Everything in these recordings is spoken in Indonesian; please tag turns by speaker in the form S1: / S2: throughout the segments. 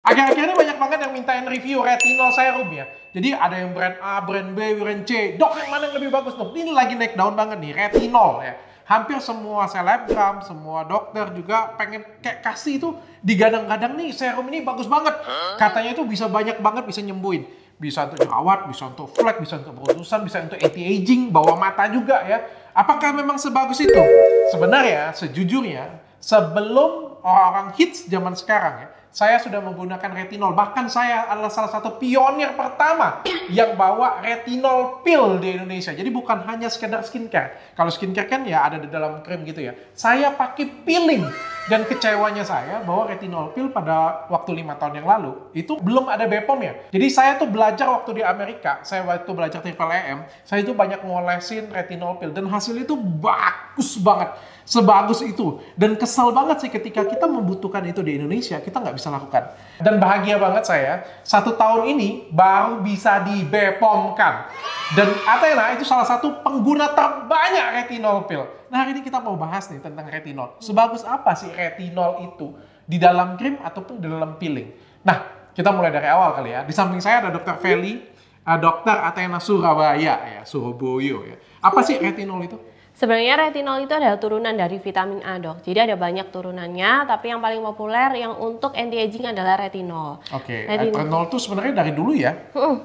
S1: Akhir-akhir ini banyak banget yang mintain review retinol serum ya. Jadi ada yang brand A, brand B, brand C. Dok, yang mana yang lebih bagus dok? Ini lagi naik daun banget nih, retinol ya. Hampir semua selebgram, semua dokter juga pengen kayak kasih itu digadang-gadang nih serum ini bagus banget. Katanya itu bisa banyak banget, bisa nyembuhin. Bisa untuk jerawat, bisa untuk flek, bisa untuk beruntusan, bisa untuk anti-aging, bawah mata juga ya. Apakah memang sebagus itu? Sebenarnya, sejujurnya, sebelum orang-orang hits zaman sekarang ya, saya sudah menggunakan retinol. Bahkan saya adalah salah satu pionir pertama yang bawa retinol pill di Indonesia. Jadi bukan hanya sekedar skincare. Kalau skincare kan ya ada di dalam krim gitu ya. Saya pakai peeling. Dan kecewanya saya bahwa retinol pill pada waktu 5 tahun yang lalu itu belum ada BPOM ya. Jadi saya tuh belajar waktu di Amerika, saya waktu belajar Triple EM, saya itu banyak ngolesin retinol pill dan hasilnya itu bagus banget. Sebagus itu. Dan kesel banget sih ketika kita membutuhkan itu di Indonesia, kita nggak bisa lakukan. Dan bahagia banget saya, 1 tahun ini baru bisa di BPOM-kan. Dan Athena itu salah satu pengguna terbanyak retinol pill. Nah hari ini kita mau bahas nih tentang retinol. Sebagus apa sih retinol itu di dalam krim ataupun di dalam peeling? Nah kita mulai dari awal kali ya. Di samping saya ada Dr. Feli, Dr. Athena Surabaya ya, Surabaya ya. Apa sih retinol itu?
S2: Sebenarnya retinol itu adalah turunan dari vitamin A dok. Jadi ada banyak turunannya, tapi yang paling populer yang untuk anti-aging adalah retinol.
S1: Oke, retinol itu sebenarnya dari dulu ya?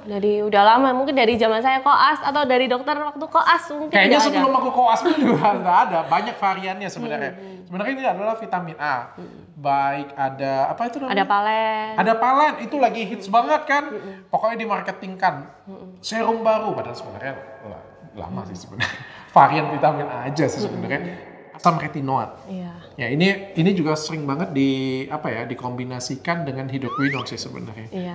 S2: Dari udah lama, mungkin dari zaman saya koas atau dari dokter waktu koas mungkin.
S1: Kayaknya sebelum aku koas pun juga nggak ada, banyak variannya sebenarnya. Sebenarnya ini adalah vitamin A. Baik ada, apa itu namanya?
S2: Ada palen.
S1: Ada palen, itu lagi hits banget kan? Pokoknya dimarketingkan. Serum baru, padahal sebenarnya lama sih sebenarnya. Varian vitamin A aja sih sebenarnya. Asam retinoat.
S2: Iya.
S1: Ya ini juga sering banget dikombinasikan dengan hidroquinone sih sebenarnya.
S2: Iya.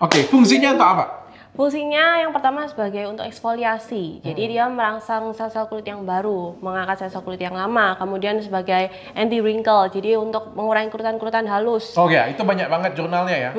S1: Oke, fungsinya untuk apa?
S2: Fungsinya yang pertama sebagai untuk eksfoliasi. Jadi dia merangsang sel-sel kulit yang baru, mengangkat sel-sel kulit yang lama. Kemudian sebagai anti wrinkle, jadi untuk mengurangi kerutan-kerutan halus.
S1: Oh ya, itu banyak banget jurnalnya ya.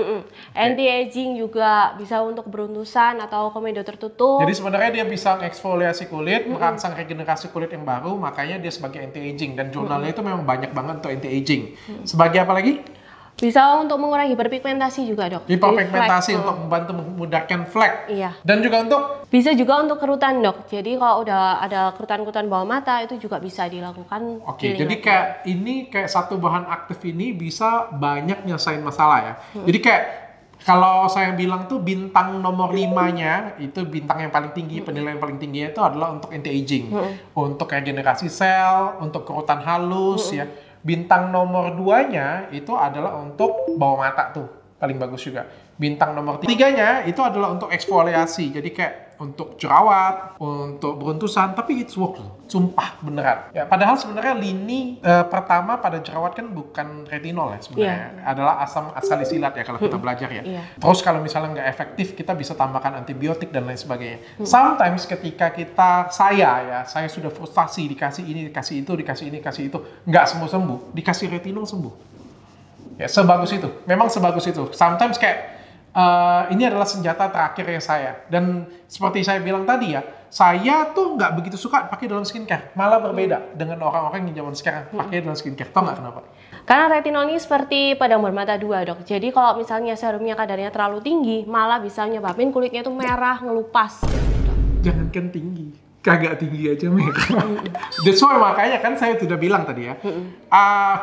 S2: Anti-aging juga bisa untuk beruntusan atau komedo tertutup.
S1: Jadi sebenarnya dia bisa mengeksfoliasi kulit, merangsang regenerasi kulit yang baru, makanya dia sebagai anti-aging. Dan jurnalnya itu memang banyak banget untuk anti-aging. Sebagai apa lagi?
S2: Bisa untuk mengurangi hiperpigmentasi juga dok.
S1: Hiperpigmentasi untuk membantu memudahkan flek.
S2: Iya.
S1: Dan juga untuk?
S2: Bisa juga untuk kerutan dok. Jadi kalau udah ada kerutan-kerutan bawah mata itu juga bisa dilakukan.
S1: Oke, jadi kayak satu bahan aktif ini bisa banyak nyelesain masalah ya. Jadi kayak kalau saya bilang tuh bintang nomor 5-nya itu bintang yang paling tinggi, penilaian paling tingginya itu adalah untuk anti-aging, untuk regenerasi sel, untuk kerutan halus ya. Bintang nomor 2-nya itu adalah untuk bawah mata tuh, paling bagus juga. Bintang nomor 3-nya itu adalah untuk eksfoliasi, jadi kayak untuk jerawat, untuk beruntusan, tapi it's work, sumpah beneran. Ya, padahal sebenarnya lini pertama pada jerawat kan bukan retinol ya sebenarnya, adalah asam asalisilat ya kalau kita belajar ya. Terus kalau misalnya nggak efektif, kita bisa tambahkan antibiotik dan lain sebagainya. Sometimes ketika saya sudah frustasi, dikasih ini, dikasih itu, dikasih ini, dikasih itu, nggak sembuh, dikasih retinol sembuh. Ya, sebagus itu, memang sebagus itu. Sometimes kayak ini adalah senjata terakhirnya saya. Dan seperti saya bilang tadi ya, saya tuh nggak begitu suka pakai dalam skincare. Malah berbeda dengan orang-orang yang zaman sekarang pakai dalam skincare. Tahu nggak kenapa?
S2: Karena retinol ini seperti pedang bermata dua dok. Jadi kalau misalnya serumnya kadarnya terlalu tinggi, malah bisa nyebabin kulitnya itu merah, ngelupas.
S1: Jangankan tinggi, kagak tinggi aja merah. That's why makanya kan saya sudah bilang tadi ya,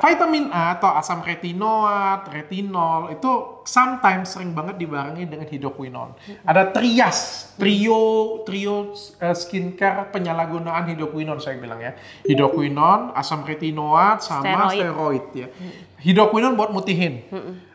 S1: vitamin A atau asam retinoat, retinol itu sometimes sering banget dibarengi dengan hidroquinone. Ada trio skincare penyalahgunaan hidroquinone saya bilang ya. Hidroquinone, asam retinoat, sama steroid ya. Hidroquinone buat mutihin.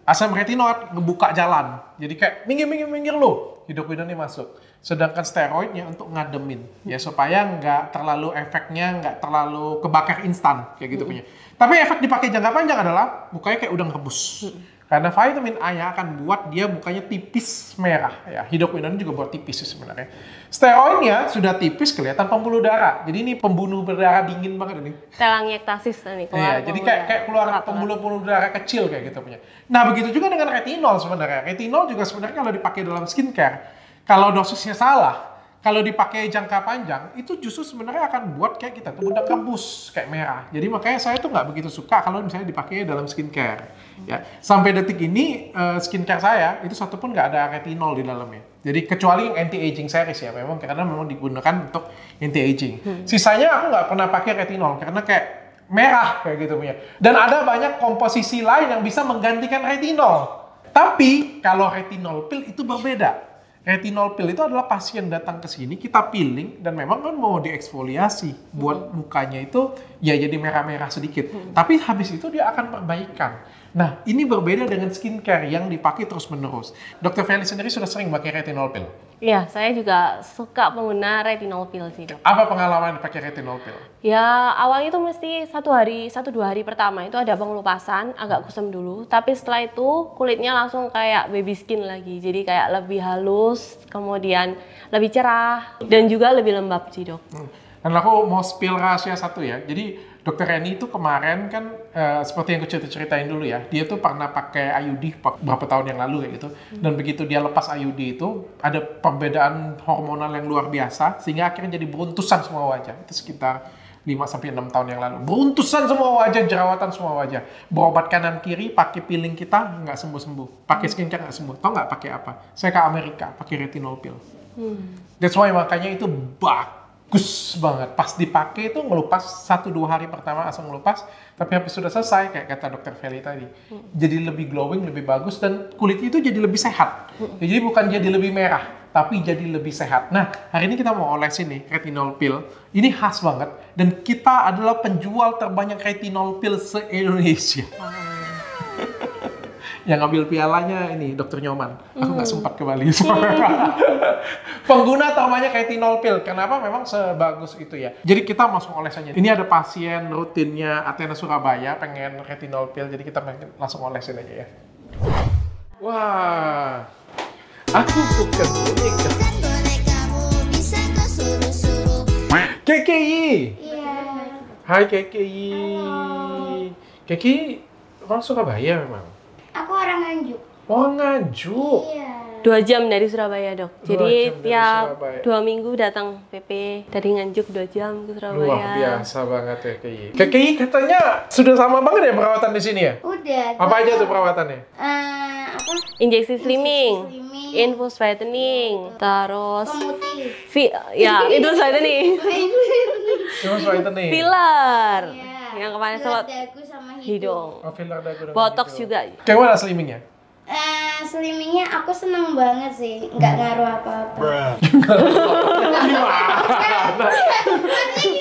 S1: Asam retinoat ngebuka jalan. Jadi kayak minggir lo, hidroquinone ini masuk. Sedangkan steroidnya untuk ngademin ya supaya nggak terlalu efeknya nggak terlalu kebakar instan kayak gitu punya. Tapi efek dipakai jangka panjang adalah mukanya kayak udang rebus. Karena vitamin A yang akan buat dia mukanya tipis merah ya. Hidroquinone juga buat tipis sih sebenarnya. Steroidnya sudah tipis kelihatan pembuluh darah. Jadi ini pembunuh berdarah dingin banget ini.
S2: Telangiektasis nih
S1: Iya,
S2: keluar.
S1: jadi kayak keluar pembuluh darah kecil kayak gitu punya. Nah, begitu juga dengan retinol sebenarnya. Retinol juga sebenarnya kalau dipakai dalam skincare, kalau dosisnya salah, kalau dipakai jangka panjang, itu justru sebenarnya akan buat kayak kita tuh bedak rebus, kayak merah. Jadi makanya saya tuh nggak begitu suka kalau misalnya dipakai dalam skincare. Ya, sampai detik ini skincare saya itu satu pun nggak ada retinol di dalamnya. Jadi kecuali yang anti-aging series ya, karena memang digunakan untuk anti-aging. Sisanya aku nggak pernah pakai retinol karena kayak merah kayak gitu punya. Dan ada banyak komposisi lain yang bisa menggantikan retinol. Tapi kalau retinol pill itu berbeda. Retinol pill itu adalah pasien datang ke sini, kita peeling, dan memang kan mau dieksfoliasi. Buat mukanya itu ya jadi merah-merah sedikit. Tapi habis itu dia akan perbaikan. Nah, ini berbeda dengan skincare yang dipakai terus-menerus. Dr. Feli sendiri sudah sering pakai retinol pill?
S2: Iya, saya juga suka pengguna retinol pill sih, Dok.
S1: Apa pengalaman pakai retinol pill?
S2: Ya, awalnya itu mesti 1-2 hari pertama itu ada pengelupasan, agak kusam dulu. Tapi setelah itu kulitnya langsung kayak baby skin lagi. Jadi kayak lebih halus, kemudian lebih cerah, dan juga lebih lembab sih, Dok.
S1: Dan aku mau spill rahasia satu ya. Jadi Dokter Reni itu kemarin kan seperti yang aku ceritain dulu ya, dia tuh pernah pakai IUD beberapa tahun yang lalu kayak gitu. Dan begitu dia lepas IUD itu ada perbedaan hormonal yang luar biasa sehingga akhirnya jadi beruntusan semua wajah. Itu sekitar 5-6 tahun yang lalu. Beruntusan semua wajah, jerawatan semua wajah. Berobat kanan kiri, pakai peeling kita nggak sembuh-sembuh. Pakai skincare nggak sembuh. Tahu nggak pakai apa? Saya ke Amerika pakai retinol pill. That's why makanya itu bagus banget. Pas dipakai itu ngelupas 1-2 hari pertama langsung ngelupas, tapi habis sudah selesai kayak kata Dr. Feli tadi. Jadi lebih glowing, lebih bagus, dan kulit itu jadi lebih sehat. Jadi bukan jadi lebih merah, tapi jadi lebih sehat. Nah, hari ini kita mau olesin nih retinol pill. Ini khas banget, dan kita adalah penjual terbanyak retinol pill se-Indonesia. Yang ngambil pialanya ini Dokter Nyoman. Aku nggak sempat ke Bali. Pengguna terbanyak retinol pill. Kenapa memang sebagus itu ya? Jadi kita langsung olesannya. Ini ada pasien rutinnya Athena Surabaya pengen retinol pill. Jadi kita langsung olesin aja ya. Wah, aku bukan boneka. KKI.
S3: Iya.
S1: Hai KKI. KKI orang Surabaya memang.
S3: Aku orang Nganjuk.
S1: Oh, Nganjuk.
S3: Iya.
S2: 2 jam dari Surabaya, Dok.
S1: 2
S2: Jadi
S1: jam dari
S2: tiap
S1: Surabaya.
S2: 2 minggu datang PP dari Nganjuk 2 jam ke Surabaya.
S1: Luar biasa banget ya KKI. KKI katanya sudah sama banget ya perawatan di sini ya?
S3: Udah.
S1: Apa aja tuh perawatannya?
S3: Apa?
S2: Injeksi slimming,
S3: Slimming.
S2: infus whitening, terus
S3: Pemutih.
S2: ya itu whitening,
S1: Terus whitening.
S2: filler,
S3: Iya.
S2: yang kemarin
S3: Filler
S2: sempat
S3: dagu sama
S2: hidung,
S1: Oh, filler dagu dan
S2: botox
S1: hidung.
S2: juga.
S1: Kayak mana slimmingnya?
S3: Slimmingnya aku seneng banget sih, nggak ngaruh apa-apa.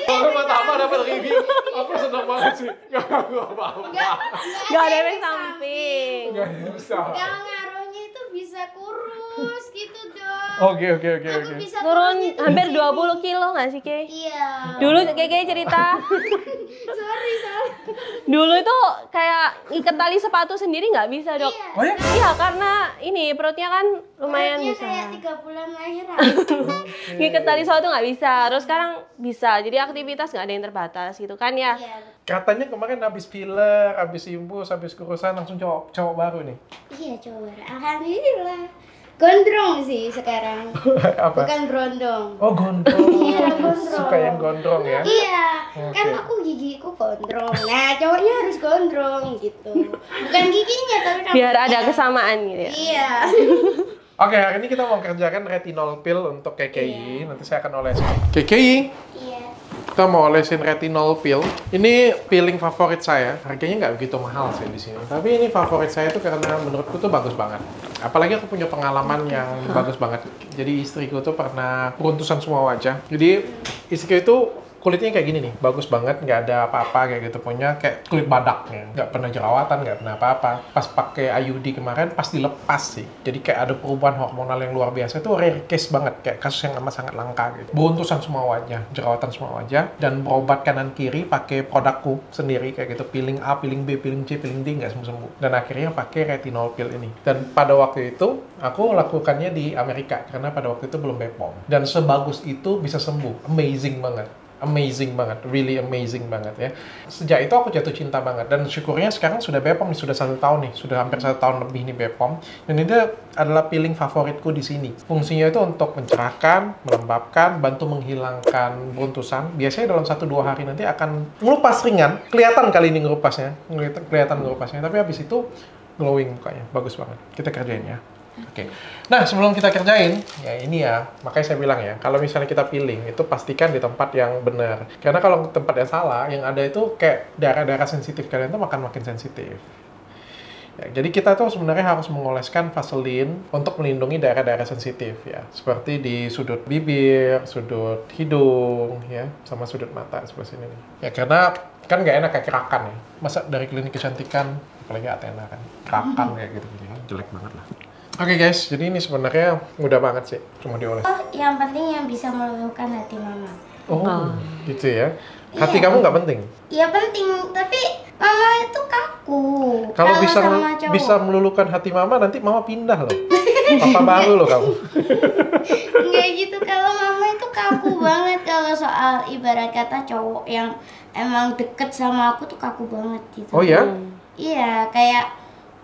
S1: Baru pertama dapat review, aku senang banget sih. Gak apa-apa.
S2: Gak ada efek samping.
S1: Gak bisa.
S3: Kalau ngaruhnya itu bisa kurus gitu dong.
S1: Oke.
S3: Aku bisa
S2: Turun
S3: kurus gitu
S2: hampir
S3: di
S2: 20
S3: sini.
S2: kilo nggak sih, Kay?
S3: Iya.
S2: Dulu kayak cerita,
S3: Sorry.
S2: dulu itu kayak ikat tali sepatu sendiri nggak bisa, Dok.
S3: Iya.
S1: Oh ya?
S2: Iya, karena ini perutnya kan lumayan
S3: Perutnya
S2: bisa.
S3: kayak 3 bulan lahiran.
S2: Ngikat tali sepatu nggak bisa, terus sekarang bisa. Jadi aktivitas nggak ada yang terbatas gitu kan ya.
S3: Iya.
S1: Katanya kemarin habis filler, habis infus, habis kurusan langsung cowok baru nih.
S3: Iya coba. Alhamdulillah. Gondrong sih sekarang.
S1: Apa?
S3: Bukan berondong.
S1: Oh, gondrong.
S3: Iya, gondrong.
S1: Suka yang gondrong ya?
S3: Iya,
S1: Oke.
S3: kan aku gigiku gondrong. Nah, cowoknya harus gondrong gitu. Bukan giginya tapi
S2: Biar ada
S3: rambutnya.
S2: kesamaan gitu ya.
S3: Iya.
S1: Oke, hari ini kita mau kerjakan retinol pill untuk KKI.
S3: Iya.
S1: Nanti saya akan olesin. KKI,
S3: Iya.
S1: kita mau olesin retinol pill. Ini peeling favorit saya. Harganya nggak begitu mahal sih di sini. Tapi ini favorit saya itu karena menurutku tuh bagus banget. Apalagi aku punya pengalaman yang bagus banget. Jadi istriku tuh pernah beruntusan semua wajah. Jadi istriku itu kulitnya kayak gini nih, bagus banget, nggak ada apa-apa kayak gitu, punya kayak kulit badaknya, nggak pernah jerawatan, nggak pernah apa-apa. Pas pakai IUD kemarin, pas dilepas sih, jadi kayak ada perubahan hormonal yang luar biasa, itu rare case banget, kayak kasus yang amat sangat langka gitu. Beruntusan semua wajah, jerawatan semua wajah, dan berobat kanan kiri pakai produkku sendiri kayak gitu, peeling A, peeling B, peeling C, peeling D, nggak sembuh. Dan akhirnya pakai retinol pill ini. Dan pada waktu itu, aku lakukannya di Amerika, karena pada waktu itu belum BPOM. Dan sebagus itu bisa sembuh, amazing banget. amazing banget, really amazing banget ya. Sejak itu aku jatuh cinta banget dan syukurnya sekarang sudah Bepom nih, sudah 1 tahun nih, sudah hampir 1 tahun lebih nih Bepom. Dan ini adalah peeling favoritku di sini. Fungsinya itu untuk mencerahkan, melembabkan, bantu menghilangkan beruntusan. Biasanya dalam 1-2 hari nanti akan ngelupas ringan. Kelihatan kali ini ngelupasnya, kelihatan ngelupasnya. Tapi habis itu glowing mukanya, bagus banget. Kita kerjain ya. Oke. Nah, sebelum kita kerjain, ya ini ya, makanya saya bilang ya, kalau misalnya kita peeling, itu pastikan di tempat yang benar. Karena kalau tempat yang salah, yang ada itu kayak daerah-daerah sensitif kalian tuh makin sensitif. Ya, jadi kita tuh sebenarnya harus mengoleskan Vaseline untuk melindungi daerah-daerah sensitif ya, seperti di sudut bibir, sudut hidung, ya, sama sudut mata sebelah sini nih. Ya karena kan nggak enak kayak kerakan ya. Masa dari klinik kecantikan, apalagi Athena kan, kerakan kayak gitu, jelek banget lah. Oke guys, jadi ini sebenarnya mudah banget sih, cuma dioles.
S3: Oh, yang penting yang bisa meluluhkan hati mama.
S1: Oh, gitu ya. Hati kamu nggak penting?
S3: Iya penting, tapi mama itu kaku.
S1: Kalau
S3: sama cowok.
S1: bisa meluluhkan hati mama, nanti mama pindah loh. Papa baru loh kamu.
S3: Enggak gitu, kalau mama itu kaku banget kalau soal ibarat kata cowok yang emang deket sama aku tuh kaku banget gitu.
S1: Oh ya?
S3: Iya, kayak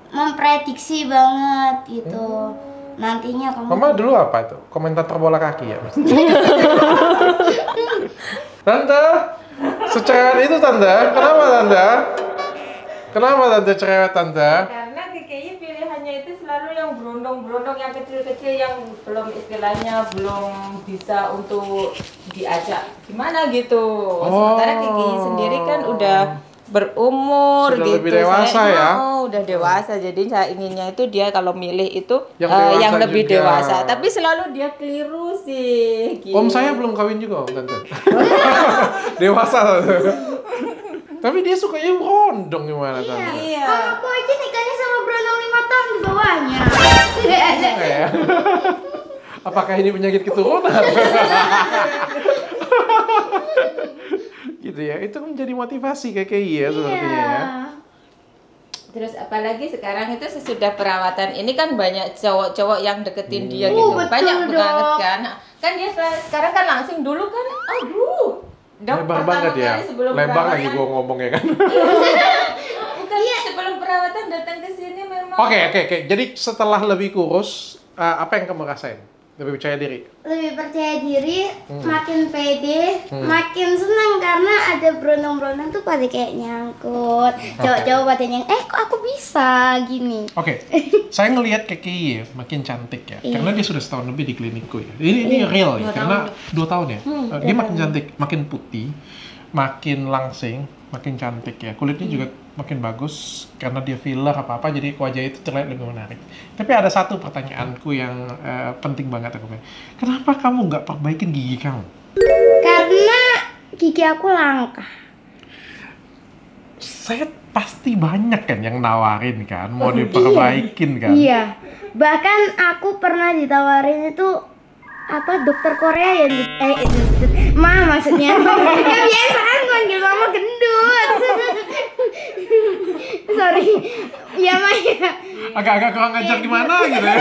S3: memprediksi banget gitu. Nantinya kamu.
S1: Mama dulu apa itu? Komentator bola kaki ya? Tante, secerewet itu Tante? Kenapa Tante? Kenapa Tante cerewet Tante?
S4: Karena KKI pilihannya itu selalu yang berondong-berondong, yang kecil-kecil, yang belum istilahnya belum bisa untuk diajak gimana gitu. Sementara KKI sendiri kan udah berumur
S1: Sudah
S4: gitu.
S1: lebih dewasa ya?
S4: Udah dewasa, jadi saya inginnya itu dia kalau milih itu
S1: Yang
S4: yang lebih
S1: juga.
S4: dewasa. Tapi selalu dia keliru sih. Gitu.
S1: Om saya belum kawin juga Om Tante. Dewasa Tante. Tapi dia sukanya rondong gimana Tante?
S4: Iya.
S3: Aku aja nikahnya sama Brandon 5 tahun di bawahnya.
S1: Ya. Apakah ini penyakit keturunan? Gitu ya, itu menjadi motivasi KKI ya sepertinya ya.
S4: Terus apalagi sekarang itu sesudah perawatan ini kan banyak cowok-cowok yang deketin dia gitu.
S3: Betul,
S4: Banyak
S3: Dok.
S4: banget kan. Kan dia sekarang kan langsung dulu kan, aduh. Dok,
S1: Lebar
S4: pertama
S1: banget ya.
S4: kali sebelum
S1: Lebar lagi
S4: perawatan-
S1: gua ngomongnya kan.
S4: Bukan, sebelum perawatan datang ke sini memang.
S1: Oke. Jadi setelah lebih kurus, apa yang kamu rasain? Lebih percaya diri?
S3: Lebih percaya diri, makin pede, makin senang karena ada berondong-berondong tuh pada kayak nyangkut. Cowok-cowok pada kok aku bisa gini.
S1: Oke, saya ngelihat KKI ya, makin cantik ya. Karena dia sudah setahun lebih di klinikku ya. Ini real ya, karena 2 tahun ya. Dia makin cantik, makin putih, makin langsing, makin cantik ya. Kulitnya juga makin bagus karena dia filler apa-apa, jadi wajah itu terlihat lebih menarik. Tapi ada satu pertanyaanku yang penting banget aku bilang. Kenapa kamu nggak perbaikin gigi kamu?
S3: Karena gigi aku langka.
S1: Saya pasti banyak kan yang nawarin kan, mau diperbaikin kan.
S3: Iya. Bahkan aku pernah ditawarin itu apa dokter Korea ya maksudnya kebiasaan manggil mama gendut. Sorry ya ya
S1: Agak-agak kurang ajar gimana gitu ya.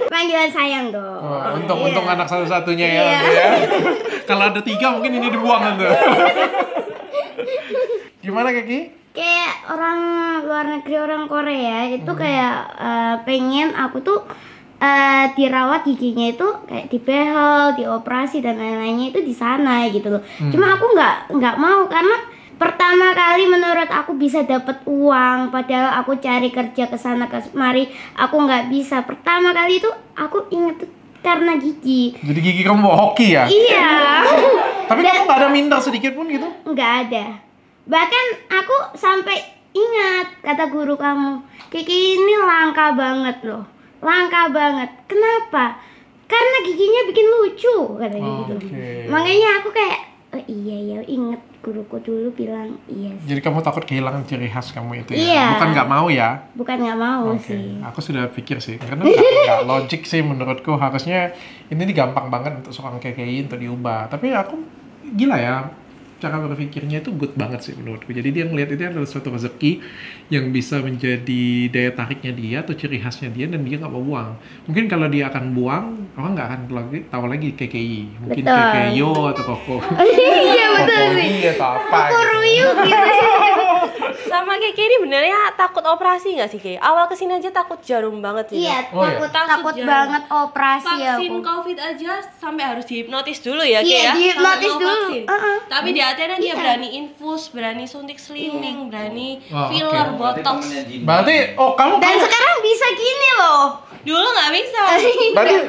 S3: panggilan sayang dong.
S1: Untung anak satu-satunya ya,
S3: Iya.
S1: Tante, ya. Kalau ada 3 mungkin ini dibuang Tante. Gimana Kiki?
S3: Kayak orang luar negeri, orang Korea itu kayak pengen aku tuh dirawat giginya itu kayak dibehel, dioperasi dan lain-lainnya itu di sana gitu loh. Cuma aku nggak mau karena pertama kali menurut aku bisa dapat uang, padahal aku cari kerja ke sana ke mari aku nggak bisa. Pertama kali itu aku inget tuh karena gigi.
S1: Jadi gigi kamu bawa hoki ya?
S3: Iya.
S1: Tapi kamu nggak ada minder sedikit pun gitu?
S3: Nggak ada. Bahkan aku sampai ingat kata guru kamu, Kiki ini langka banget loh. Langka banget. Kenapa? Karena giginya bikin lucu katanya gitu. Makanya aku kayak oh iya ya inget guruku dulu bilang iya sih.
S1: Jadi kamu takut kehilangan ciri khas kamu itu ya?
S3: Iya.
S1: Bukan nggak mau ya?
S3: Bukan nggak mau
S1: Oke,
S3: sih.
S1: aku sudah pikir sih, karena nggak logik sih menurutku. Harusnya ini gampang banget untuk seorang KKI untuk diubah. Tapi aku gila ya, cara berpikirnya itu good banget sih menurutku. Jadi dia ngelihat itu adalah suatu rezeki yang bisa menjadi daya tariknya dia atau ciri khasnya dia, dan dia nggak mau buang. Mungkin kalau dia akan buang, orang nggak akan tahu lagi KKI. Mungkin
S3: Betul.
S1: KKYO atau Koko.
S3: Iya betul sih.
S1: Kokogi atau apa gitu.
S3: Kuruyuk gitu.
S2: Sama kayak ini benernya takut operasi nggak sih Kay? Awal kesini aja takut jarum banget sih.
S3: Iya,
S1: Oh, iya.
S3: takut
S2: Jarum.
S3: banget operasi
S2: Vaksin
S3: aku.
S2: COVID aja sampai harus dihipnotis dulu ya Kay
S3: Iya,
S2: ya?
S3: dihipnotis
S2: Sampai mau
S3: dulu.
S2: vaksin. Tapi di Athena dia berani infus, berani suntik slimming, berani
S1: Oh,
S2: filler,
S1: oke.
S2: botox.
S1: Berarti, oh kamu
S3: Dan sekarang bisa gini loh.
S2: Dulu nggak bisa.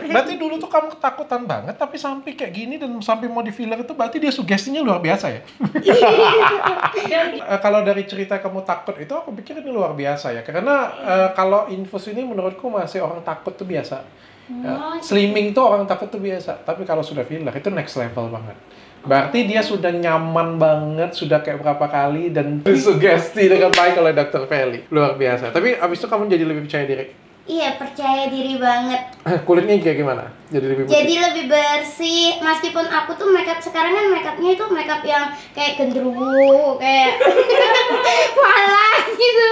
S1: berarti dulu tuh kamu ketakutan banget, tapi sampai kayak gini dan sampai mau di filler itu berarti dia sugestinya luar biasa ya. Kalau dari cerita kamu takut itu aku pikir ini luar biasa ya, karena kalau infus ini menurutku masih orang takut tuh biasa. Slimming tuh orang takut tuh biasa, tapi kalau sudah filler itu next level banget. Berarti dia sudah nyaman banget, sudah kayak berapa kali dan sugesti dengan baik oleh Dr. Feli. Luar biasa. Tapi abis itu kamu jadi lebih percaya diri.
S3: Iya, percaya diri banget.
S1: Kulitnya kayak gimana? Jadi lebih putih?
S3: Jadi lebih bersih. Meskipun aku tuh makeup sekarang kan makeupnya itu makeup yang kayak gendruwo, kayak malas gitu,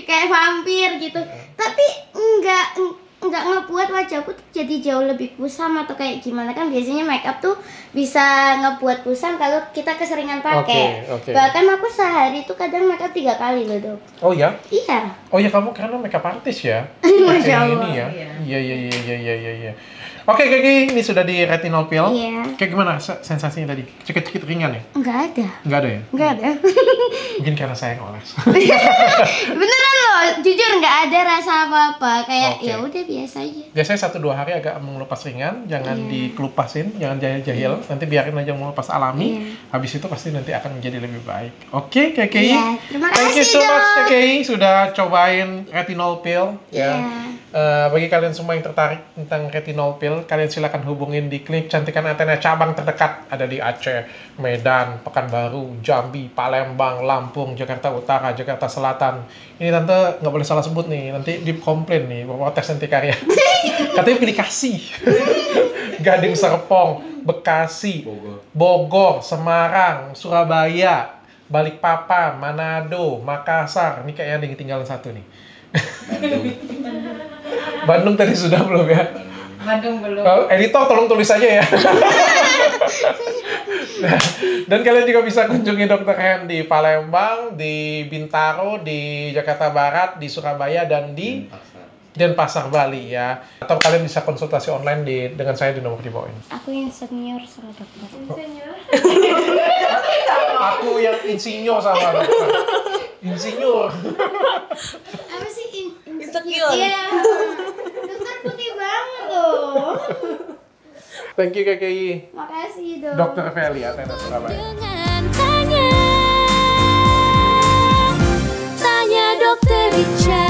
S3: kayak vampir gitu. Tapi enggak ngebuat wajahku tuh jadi jauh lebih kusam atau kayak gimana. Kan biasanya makeup tuh bisa ngebuat kusam kalau kita keseringan pakai.
S1: Oke.
S3: Bahkan aku sehari tuh kadang makeup 3 kali loh, Dok.
S1: Oh ya?
S3: Iya.
S1: Oh ya, kamu karena makeup artist ya?
S3: Masya
S1: Kayak
S3: Allah.
S1: ini ya? Iya. Oke, Kiki, ini sudah di retinol pill.
S3: Iya.
S1: Kayak gimana sensasinya tadi? Cekit-cekit ringan ya?
S3: Enggak ada.
S1: Nggak ada ya?
S3: Enggak ada.
S1: Mungkin karena saya yang oles.
S3: Beneran loh, jujur nggak ada rasa apa-apa. Kayak
S1: Oke.
S3: ya udah biasa aja.
S1: Biasanya 1-2 hari agak mengelupas ringan, jangan
S3: Iya.
S1: dikelupasin, jangan jahil-jahil. Nanti biarin aja mengelupas alami. Habis itu pasti nanti akan menjadi lebih baik. Oke, Kiki.
S3: Iya, terima
S1: Thank you
S3: kasih,
S1: so much,
S3: Dok.
S1: Kiki, sudah cobain retinol pill. Ya. Bagi kalian semua yang tertarik tentang retinol pill, kalian silakan hubungin di klinik kecantikan Athena cabang terdekat. Ada di Aceh, Medan, Pekanbaru, Jambi, Palembang, Lampung, Jakarta Utara, Jakarta Selatan. Ini tante nggak boleh salah sebut nih, nanti dikomplain nih, protes nanti karya. Katanya pilih kasih. Gading Serpong, Bekasi, Bogor, Semarang, Surabaya, Balikpapan, Manado, Makassar. Ini kayaknya ada yang ketinggalan satu nih. Bandung tadi sudah belum ya?
S4: Bandung belum.
S1: Editor tolong tulis aja ya. Dan kalian juga bisa kunjungi Dr. Hen di Palembang, di Bintaro, di Jakarta Barat, di Surabaya, dan di Denpasar, Bali ya. Atau kalian bisa konsultasi online dengan saya di nomor di bawah ini.
S3: Aku yang senior sama dokter.
S1: Aku yang insinyur sama dokter. Insinyur.
S3: Apa sih
S2: Insecure.
S3: Iya. Dokter putih banget loh.
S1: Thank you KKI.
S3: Makasih dok.
S1: Dr. Feli Athena Surabaya.
S5: Dengan tanya Dokter Richard.